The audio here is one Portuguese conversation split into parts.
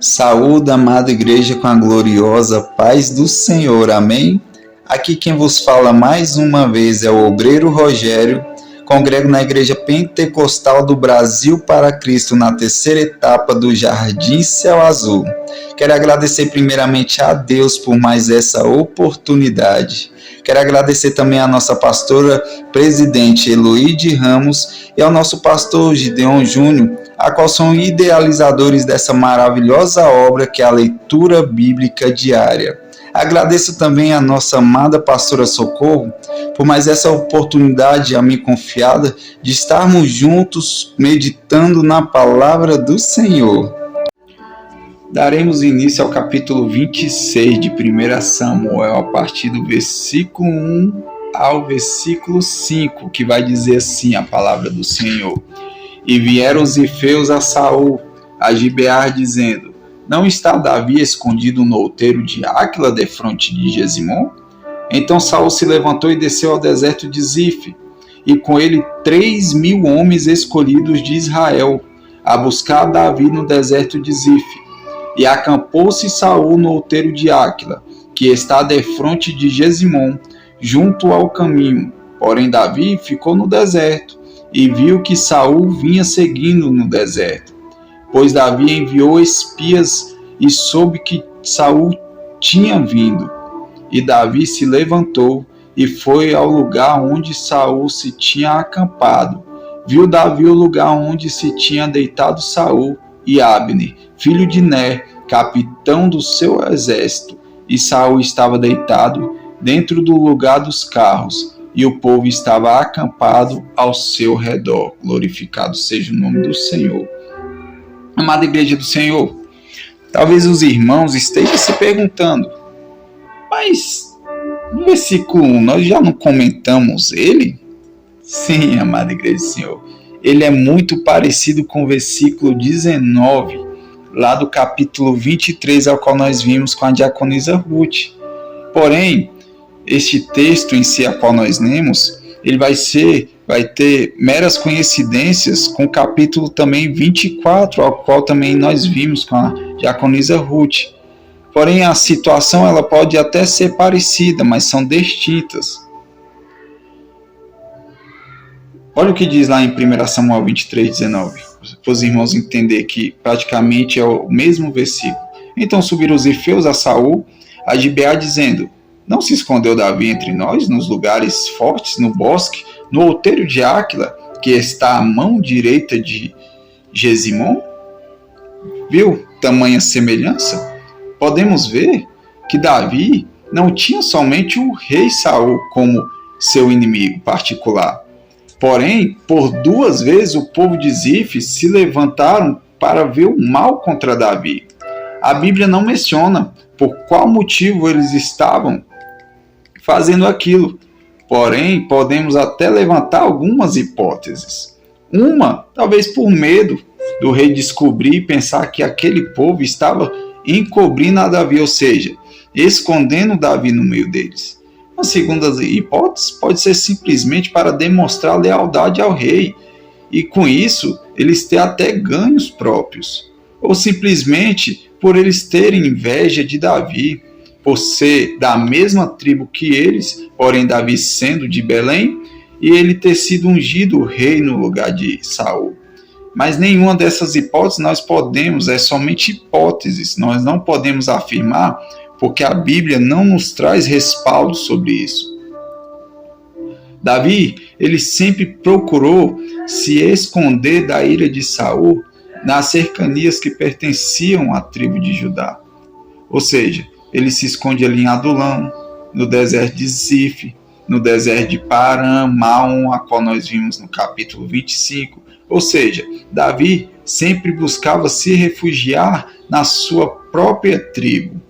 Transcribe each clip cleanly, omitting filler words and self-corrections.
Saúde, amada igreja, com a gloriosa paz do Senhor. Amém? Aqui quem vos fala mais uma vez é o obreiro Rogério, congrego na Igreja Pentecostal do Brasil para Cristo, na terceira etapa do Jardim Céu Azul. Quero agradecer primeiramente a Deus por mais essa oportunidade. Quero agradecer também à nossa pastora presidente Eloide Ramos e ao nosso pastor Gideon Júnior, a qual são idealizadores dessa maravilhosa obra que é a leitura bíblica diária. Agradeço também à nossa amada pastora Socorro por mais essa oportunidade a mim confiada de estarmos juntos meditando na palavra do Senhor. Daremos início ao capítulo 26 de 1 Samuel, a partir do versículo 1 ao versículo 5, que vai dizer assim a palavra do Senhor. E vieram os efeus a Saul, a Gibear, dizendo: Não está Davi escondido no outeiro de Áquila, defronte de Gesimon? Então Saul se levantou e desceu ao deserto de Zif, e com ele 3.000 homens escolhidos de Israel, a buscar Davi no deserto de Zif. E acampou-se Saul no outeiro de Áquila, que está defronte de Gesimon, junto ao caminho. Porém Davi ficou no deserto, e viu que Saul vinha seguindo no deserto. Pois Davi enviou espias e soube que Saul tinha vindo. E Davi se levantou e foi ao lugar onde Saul se tinha acampado. Viu Davi o lugar onde se tinha deitado Saul e Abner, filho de Ner, capitão do seu exército. E Saul estava deitado dentro do lugar dos carros, e o povo estava acampado ao seu redor. Glorificado seja o nome do Senhor. Amada igreja do Senhor, talvez os irmãos estejam se perguntando, mas no versículo 1 nós já não comentamos ele? Sim, amada igreja do Senhor, ele é muito parecido com o versículo 19, lá do capítulo 23, ao qual nós vimos com a diaconisa Ruth. Porém, este texto em si, a qual nós lemos, ele vai ter meras coincidências com o capítulo também 24, ao qual também nós vimos com a diaconisa Ruth. Porém, a situação ela pode até ser parecida, mas são distintas. Olha o que diz lá em 1 Samuel 23:19, para os irmãos entenderem que praticamente é o mesmo versículo. Então subiram os efeus a Saul, a Gibeá, dizendo: Não se escondeu Davi entre nós, nos lugares fortes, no bosque, no outeiro de Áquila, que está à mão direita de Gesimon? Viu tamanha semelhança? Podemos ver que Davi não tinha somente o rei Saul como seu inimigo particular. Porém, por 2 vezes o povo de Zif se levantaram para ver o mal contra Davi. A Bíblia não menciona por qual motivo eles estavam fazendo aquilo. Porém, podemos até levantar algumas hipóteses. Uma, talvez por medo do rei descobrir e pensar que aquele povo estava encobrindo a Davi, ou seja, escondendo Davi no meio deles. Uma segunda hipótese pode ser simplesmente para demonstrar lealdade ao rei e com isso eles ter até ganhos próprios. Ou simplesmente por eles terem inveja de Davi, por ser da mesma tribo que eles, porém Davi sendo de Belém, e ele ter sido ungido rei no lugar de Saul. Mas nenhuma dessas hipóteses nós podemos, é somente hipóteses, nós não podemos afirmar, porque a Bíblia não nos traz respaldo sobre isso. Davi, ele sempre procurou se esconder da ira de Saul nas cercanias que pertenciam à tribo de Judá. Ou seja, ele se esconde ali em Adulão, no deserto de Zif, no deserto de Paran, Maom, a qual nós vimos no capítulo 25. Ou seja, Davi sempre buscava se refugiar na sua própria tribo.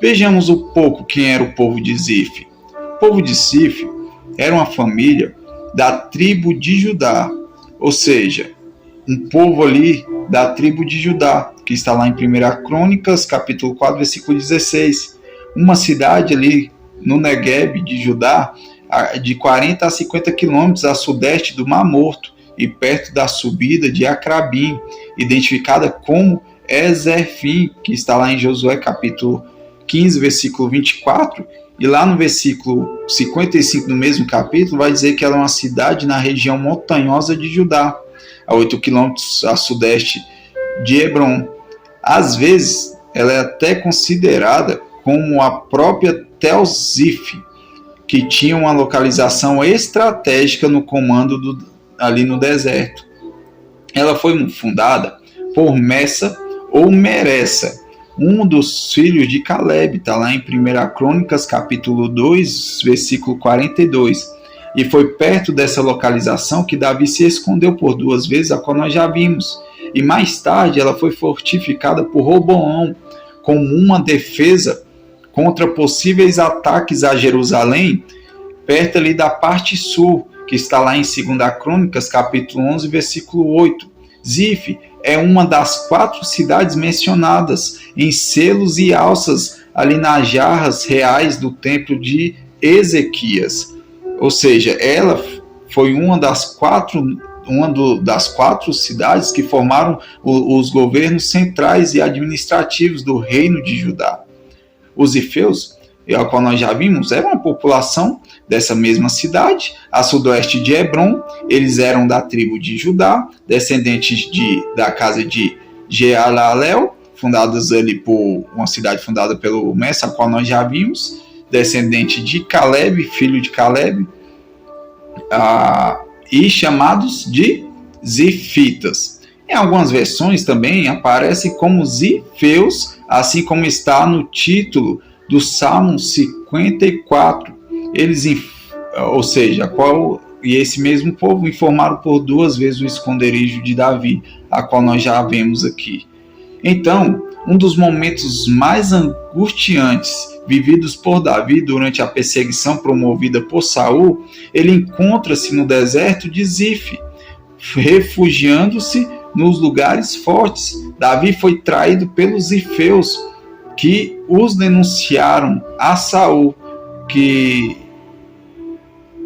Vejamos um pouco quem era o povo de Zif. O povo de Zif era uma família da tribo de Judá, ou seja, um povo ali da tribo de Judá, que está lá em 1 Crônicas, capítulo 4, versículo 16. Uma cidade ali no Negueb de Judá, de 40 a 50 quilômetros a sudeste do Mar Morto e perto da subida de Acrabim, identificada como Ezerfim, que está lá em Josué capítulo 15, versículo 24, e lá no versículo 55 do mesmo capítulo vai dizer que ela é uma cidade na região montanhosa de Judá, a 8 quilômetros a sudeste de Hebrom. Às vezes, ela é até considerada como a própria Tel Zif, que tinha uma localização estratégica no comando ali no deserto. Ela foi fundada por Messa ou Meressa, um dos filhos de Caleb, está lá em 1 Crônicas, capítulo 2, versículo 42. E foi perto dessa localização que Davi se escondeu por 2 vezes, a qual nós já vimos. E mais tarde ela foi fortificada por Roboão, como uma defesa contra possíveis ataques a Jerusalém, perto ali da parte sul, que está lá em 2 Crônicas, capítulo 11, versículo 8. Zif é uma das 4 cidades mencionadas em selos e alças ali nas jarras reais do templo de Ezequias. Ou seja, ela foi uma das 4 cidades que formaram os governos centrais e administrativos do reino de Judá. Os zifeus, ao qual nós já vimos, eram uma população dessa mesma cidade, a sudoeste de Hebrom. Eles eram da tribo de Judá, descendentes da casa de Jealalel, fundados ali por uma cidade fundada pelo Messa, a qual nós já vimos, descendente de Caleb, filho de Caleb, e chamados de zifitas. Em algumas versões também aparece como zifeus, assim como está no título do Salmo 54. Eles, ou seja, e esse mesmo povo informaram por 2 vezes o esconderijo de Davi, a qual nós já vemos aqui. Então, um dos momentos mais angustiantes vividos por Davi durante a perseguição promovida por Saul, ele encontra-se no deserto de Zif, refugiando-se nos lugares fortes. Davi foi traído pelos zifeus, que os denunciaram a Saul, que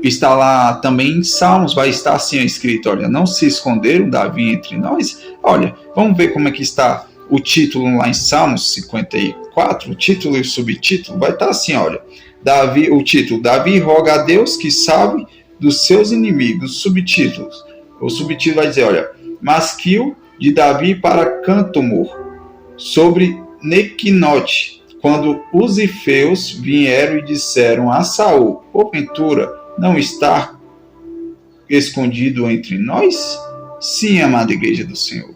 está lá também em Salmos, vai estar assim escrito, olha, não se esconderam Davi entre nós. Olha, vamos ver como é que está o título lá em Salmos 54, o título e o subtítulo, vai estar assim, olha, o título, Davi roga a Deus que salve dos seus inimigos. O subtítulo vai dizer, olha, Masquil de Davi para Cantomor, sobre Nequinote, quando os zifeus vieram e disseram a Saul, porventura não está escondido entre nós? Sim, amada igreja do Senhor.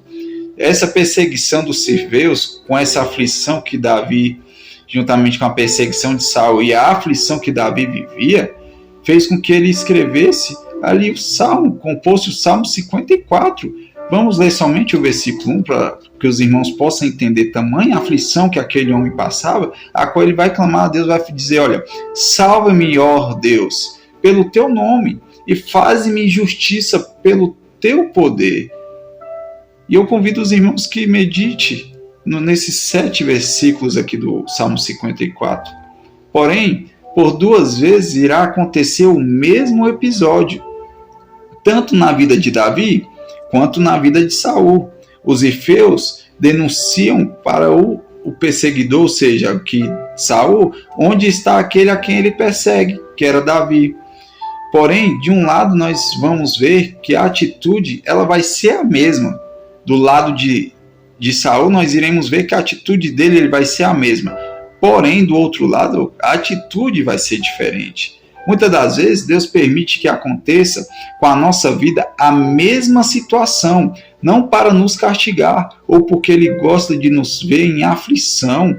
Essa perseguição dos zifeus, com essa aflição que Davi, juntamente com a perseguição de Saul e a aflição que Davi vivia, fez com que ele escrevesse ali o Salmo, compôs o Salmo 54. Vamos ler somente o versículo 1 para que os irmãos possam entender tamanha aflição que aquele homem passava, a qual ele vai clamar a Deus, vai dizer, olha, salva-me, ó Deus, pelo teu nome, e faze-me justiça pelo teu poder. E eu convido os irmãos que medite nesses 7 versículos aqui do Salmo 54. Porém, por 2 vezes irá acontecer o mesmo episódio, tanto na vida de Davi, quanto na vida de Saul. Os zifeus denunciam para o perseguidor, ou seja, que Saul, onde está aquele a quem ele persegue, que era Davi. Porém, de um lado nós vamos ver que a atitude ela vai ser a mesma. Do lado de Saul nós iremos ver que a atitude dele ele vai ser a mesma. Porém, do outro lado, a atitude vai ser diferente. Muitas das vezes, Deus permite que aconteça com a nossa vida a mesma situação, não para nos castigar, ou porque Ele gosta de nos ver em aflição.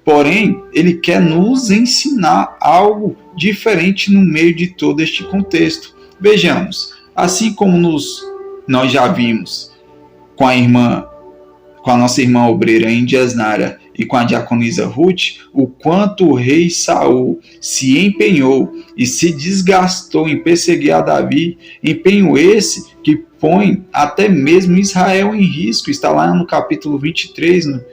Porém, Ele quer nos ensinar algo diferente no meio de todo este contexto. Vejamos, assim como nós já vimos com a nossa irmã obreira Indiasnara e com a diaconisa Ruth, o quanto o rei Saul se empenhou e se desgastou em perseguir a Davi, empenho esse que põe até mesmo Israel em risco. Está lá no capítulo 23, no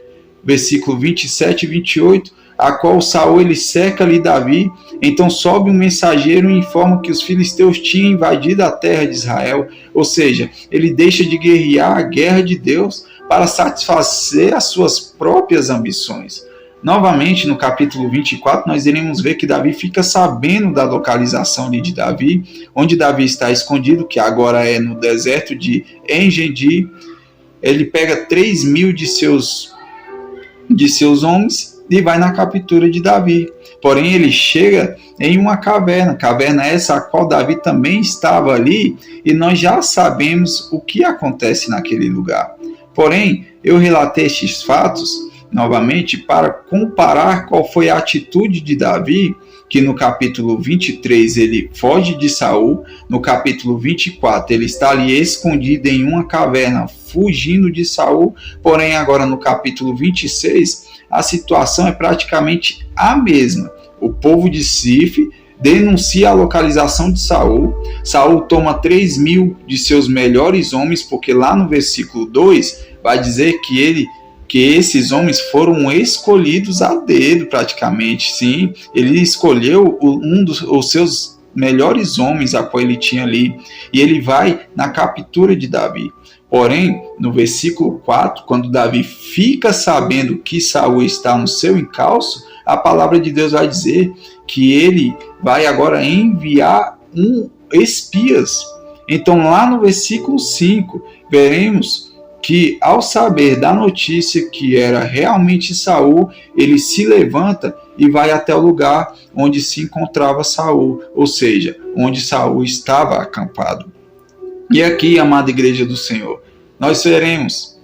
versículo 27 e 28, a qual Saul ele cerca ali Davi. Então sobe um mensageiro e informa que os filisteus tinham invadido a terra de Israel, ou seja, ele deixa de guerrear a guerra de Deus para satisfazer as suas próprias ambições. Novamente, no capítulo 24, nós iremos ver que Davi fica sabendo da localização ali de Davi, onde Davi está escondido, que agora é no deserto de En-Gedi. Ele pega 3.000 de seus homens e vai na captura de Davi. Porém, ele chega em uma caverna essa a qual Davi também estava ali, e nós já sabemos o que acontece naquele lugar. Porém, eu relatei estes fatos novamente para comparar qual foi a atitude de Davi, que no capítulo 23 ele foge de Saul, no capítulo 24 ele está ali escondido em uma caverna, fugindo de Saul, porém agora no capítulo 26 a situação é praticamente a mesma. O povo de Zif denuncia a localização de Saul. Saul toma 3.000 de seus melhores homens, porque lá no versículo 2 vai dizer que esses homens foram escolhidos a dedo praticamente, sim. Ele escolheu os seus melhores homens a qual ele tinha ali, e ele vai na captura de Davi. Porém, no versículo 4, quando Davi fica sabendo que Saul está no seu encalço, a palavra de Deus vai dizer que ele vai agora enviar espias. Então, lá no versículo 5, veremos que, ao saber da notícia que era realmente Saul, ele se levanta e vai até o lugar onde se encontrava Saul, ou seja, onde Saul estava acampado. E aqui, amada igreja do Senhor, nós veremos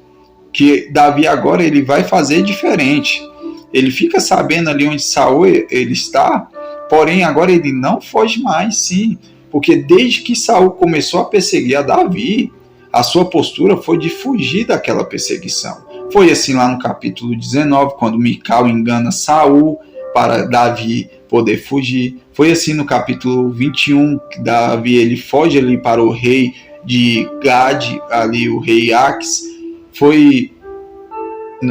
que Davi agora ele vai fazer diferente. Ele fica sabendo ali onde Saul ele está, porém agora ele não foge mais, sim, porque desde que Saul começou a perseguir a Davi, a sua postura foi de fugir daquela perseguição. Foi assim lá no capítulo 19, quando Mical engana Saul para Davi poder fugir. Foi assim no capítulo 21, que Davi ele foge ali para o rei de Gade, ali o rei Aques. Foi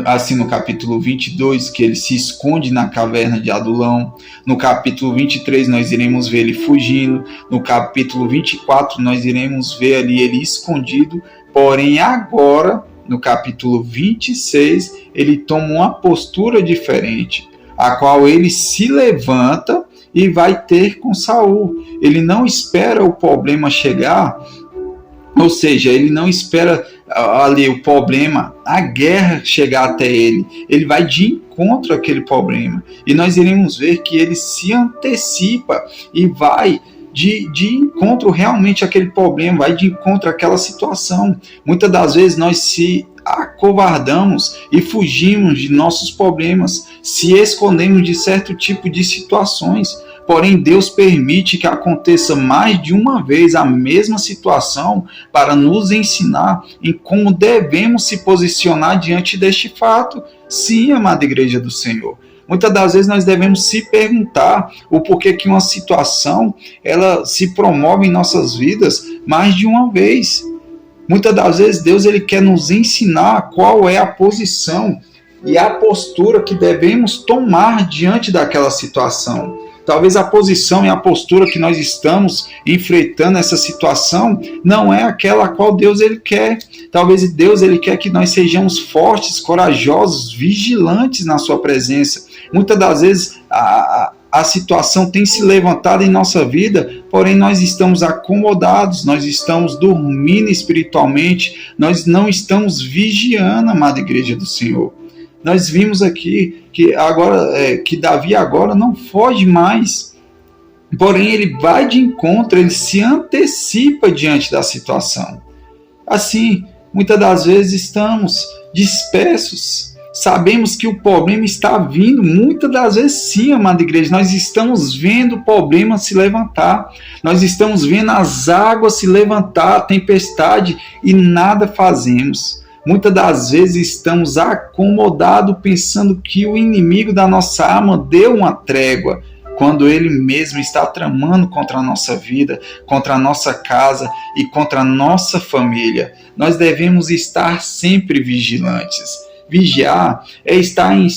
assim no capítulo 22, que ele se esconde na caverna de Adulão. No capítulo 23 nós iremos ver ele fugindo. No capítulo 24 nós iremos ver ali ele escondido. Porém agora, no capítulo 26, ele toma uma postura diferente, a qual ele se levanta e vai ter com Saul. Ele não espera o problema chegar, ou seja, ele não espera ali o problema, a guerra chegar até ele. Ele vai de encontro àquele problema. E nós iremos ver que ele se antecipa e vai de encontro realmente àquele problema, vai de encontro àquela situação. Muitas das vezes nós se acovardamos e fugimos de nossos problemas, se escondemos de certo tipo de situações. Porém, Deus permite que aconteça mais de uma vez a mesma situação para nos ensinar em como devemos se posicionar diante deste fato. Sim, amada igreja do Senhor. Muitas das vezes nós devemos se perguntar o porquê que uma situação ela se promove em nossas vidas mais de uma vez. Muitas das vezes Deus ele quer nos ensinar qual é a posição e a postura que devemos tomar diante daquela situação. Talvez a posição e a postura que nós estamos enfrentando essa situação não é aquela a qual Deus ele quer. Talvez Deus ele quer que nós sejamos fortes, corajosos, vigilantes na sua presença. Muitas das vezes a situação tem se levantado em nossa vida, porém nós estamos acomodados, nós estamos dormindo espiritualmente, nós não estamos vigiando, amada igreja do Senhor. Nós vimos aqui que Davi agora não foge mais, porém ele vai de encontro, ele se antecipa diante da situação. Assim, muitas das vezes estamos dispersos, sabemos que o problema está vindo, muitas das vezes sim, amada igreja, nós estamos vendo o problema se levantar, nós estamos vendo as águas se levantar, a tempestade, e nada fazemos. Muitas das vezes estamos acomodados pensando que o inimigo da nossa alma deu uma trégua, quando ele mesmo está tramando contra a nossa vida, contra a nossa casa e contra a nossa família. Nós devemos estar sempre vigilantes. Vigiar é estar em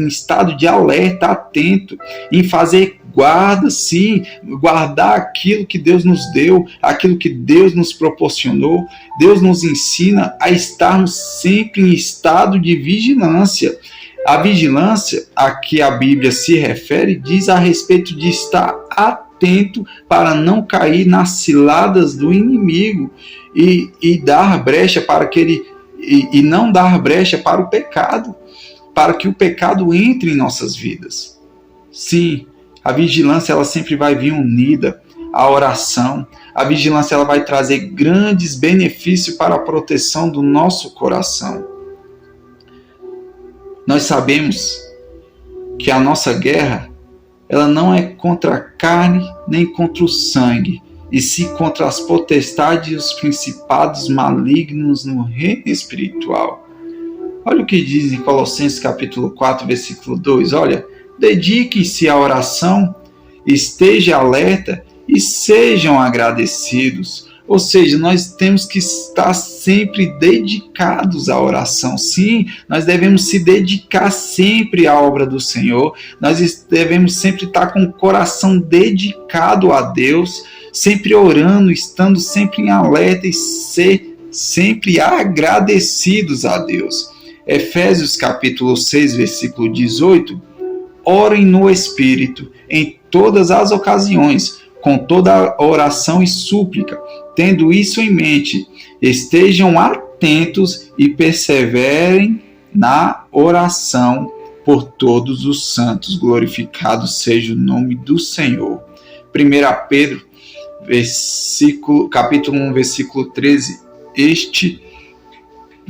estado de alerta, atento, em fazer guarda sim, guardar aquilo que Deus nos deu, aquilo que Deus nos proporcionou. Deus nos ensina a estarmos sempre em estado de vigilância. A vigilância a que a Bíblia se refere diz a respeito de estar atento para não cair nas ciladas do inimigo e dar brecha para que ele e não dar brecha para o pecado, para que o pecado entre em nossas vidas. Sim, a vigilância ela sempre vai vir unida à oração. A vigilância ela vai trazer grandes benefícios para a proteção do nosso coração. Nós sabemos que a nossa guerra ela não é contra a carne nem contra o sangue, e sim contra as potestades e os principados malignos no reino espiritual. Olha o que diz em Colossenses capítulo 4, versículo 2. Olha, dediquem-se à oração, estejam alerta e sejam agradecidos. Ou seja, nós temos que estar sempre dedicados à oração. Sim, nós devemos se dedicar sempre à obra do Senhor. Nós devemos sempre estar com o coração dedicado a Deus, sempre orando, estando sempre em alerta e ser sempre agradecidos a Deus. Efésios capítulo 6, versículo 18. Orem no Espírito em todas as ocasiões, com toda oração e súplica. Tendo isso em mente, estejam atentos e perseverem na oração por todos os santos. Glorificado seja o nome do Senhor. 1 Pedro, capítulo 1, versículo 13. Este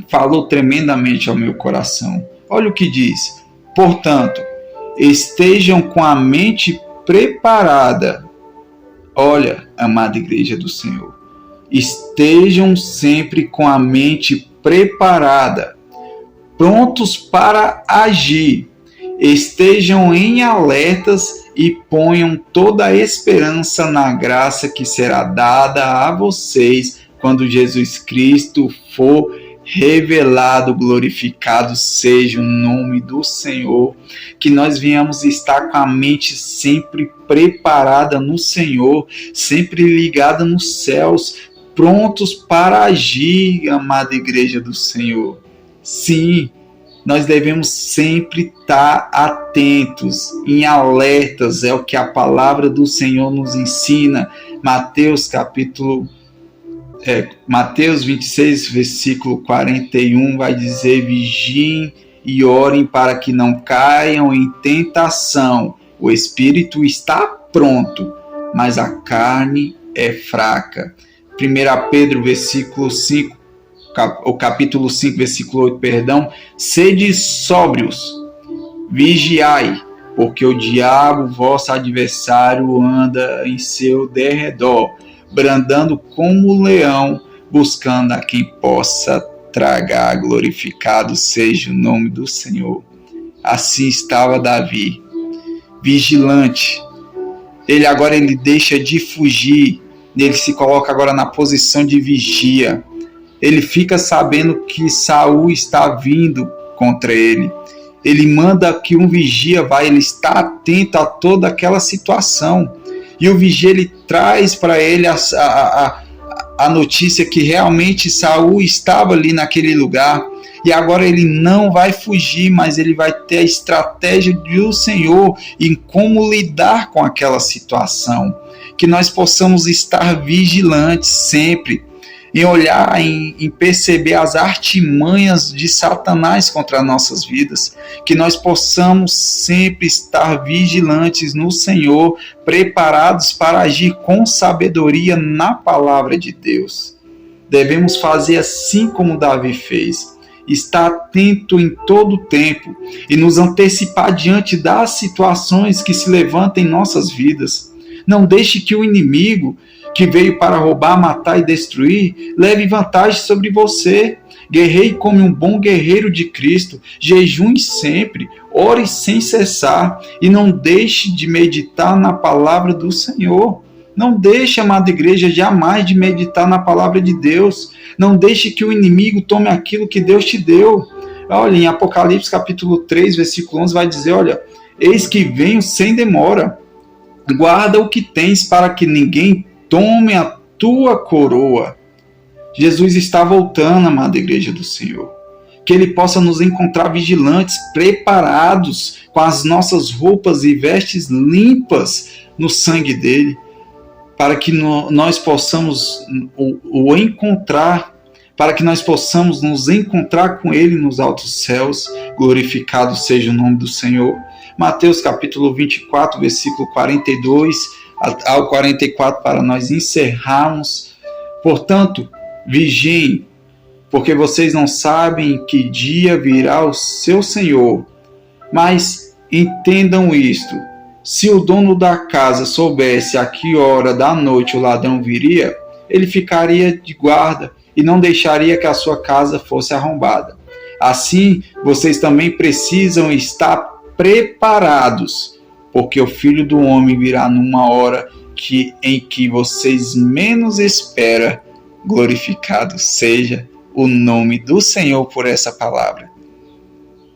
falou tremendamente ao meu coração. Olha o que diz. Portanto, estejam com a mente preparada. Olha, amada igreja do Senhor, estejam sempre com a mente preparada, prontos para agir. Estejam em alertas e ponham toda a esperança na graça que será dada a vocês quando Jesus Cristo for revelado. Glorificado seja o nome do Senhor, que nós venhamos estar com a mente sempre preparada no Senhor, sempre ligada nos céus, prontos para agir, amada igreja do Senhor. Sim, nós devemos sempre estar atentos, em alertas, é o que a palavra do Senhor nos ensina. Mateus 26, versículo 41 vai dizer: vigiem e orem para que não caiam em tentação. O espírito está pronto, mas a carne é fraca. 1 Pedro, versículo 5, o capítulo 5, versículo 8, perdão. Sede sóbrios, vigiai, porque o diabo, vosso adversário, anda em seu derredor, brandando como leão, buscando a quem possa tragar. Glorificado seja o nome do Senhor. Assim estava Davi, vigilante. Ele deixa de fugir, ele se coloca agora na posição de vigia. Ele fica sabendo que Saul está vindo contra ele. Ele manda que um vigia vá, ele está atento a toda aquela situação. E o vigia ele traz para ele a notícia que realmente Saul estava ali naquele lugar. E agora ele não vai fugir, mas ele vai ter a estratégia do Senhor em como lidar com aquela situação. Que nós possamos estar vigilantes sempre, em olhar, em perceber as artimanhas de Satanás contra nossas vidas, que nós possamos sempre estar vigilantes no Senhor, preparados para agir com sabedoria na palavra de Deus. Devemos fazer assim como Davi fez, estar atento em todo o tempo e nos antecipar diante das situações que se levantam em nossas vidas. Não deixe que o inimigo, que veio para roubar, matar e destruir, leve vantagem sobre você. Guerreie como um bom guerreiro de Cristo, jejue sempre, ore sem cessar e não deixe de meditar na palavra do Senhor. Não deixe, amada igreja, jamais de meditar na palavra de Deus. Não deixe que o inimigo tome aquilo que Deus te deu. Olha, em Apocalipse capítulo 3, versículo 11 vai dizer, olha, eis que venho sem demora. Guarda o que tens para que ninguém tome a tua coroa. Jesus está voltando, amada igreja do Senhor. Que Ele possa nos encontrar vigilantes, preparados, com as nossas roupas e vestes limpas no sangue dEle, para que nós possamos o encontrar, para que nós possamos nos encontrar com Ele nos altos céus. Glorificado seja o nome do Senhor. Mateus capítulo 24, versículo 42 ao 44, para nós encerrarmos. Portanto, vigiem, porque vocês não sabem que dia virá o seu Senhor. Mas entendam isto: se o dono da casa soubesse a que hora da noite o ladrão viria, ele ficaria de guarda e não deixaria que a sua casa fosse arrombada. Assim, vocês também precisam estar preparados, porque o Filho do Homem virá numa hora em que vocês menos esperam. Glorificado seja o nome do Senhor por essa palavra.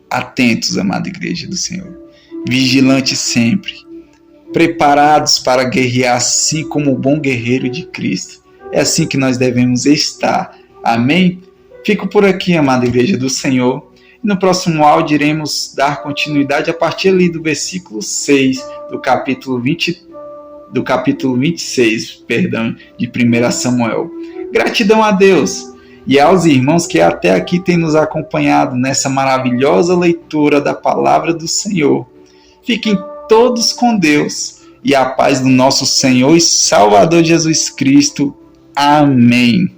Atentos, amada igreja do Senhor, vigilantes sempre, preparados para guerrear, assim como o bom guerreiro de Cristo. É assim que nós devemos estar. Amém? Fico por aqui, amada igreja do Senhor. E no próximo áudio iremos dar continuidade a partir ali do versículo 6 do capítulo 26, de 1 Samuel. Gratidão a Deus e aos irmãos que até aqui têm nos acompanhado nessa maravilhosa leitura da palavra do Senhor. Fiquem todos com Deus e a paz do nosso Senhor e Salvador Jesus Cristo. Amém.